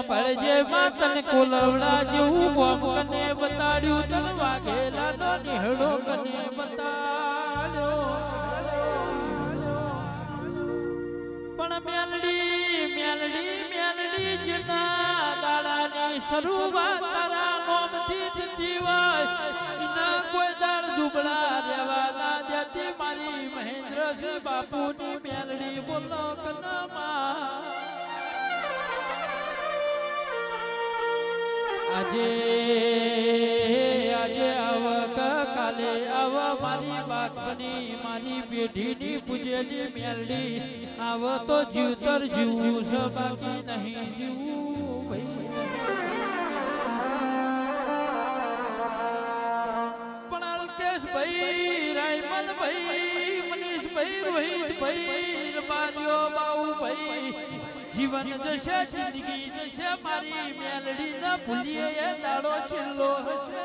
ભળજે માતન કોલવડા જેવું કોમ કને બતાડ્યું તન વાઘેલા નો નિહળો કને બતાડ્યો પણ મેલડી મેલડી મેલડી જના દાડાની શરૂઆત તારા નોમથી થતી હોય ના કોઈ દાડ દુબળા રહેવા ના દેતી મારી મહેન્દ્રસિંહ બાપુની મેલડી બોલો કનમાં આજે આજે આવ કાલે આવ મારી બાપની મારી પેઢીની પૂજેલી મેલડી આવ તો જીવતર જીવું છે બાકી નહીં જીવું ભાઈ પણ અલ્કેશ ભાઈ રાયમલ ભાઈ મનીષ ભાઈ રોહિત ભાઈ માર્યો બાઉ ભાઈ જીવન જશે જિંદગી જશે મારી મેલડી ન ભૂલીએ એ દાડો છેલ્લો હશે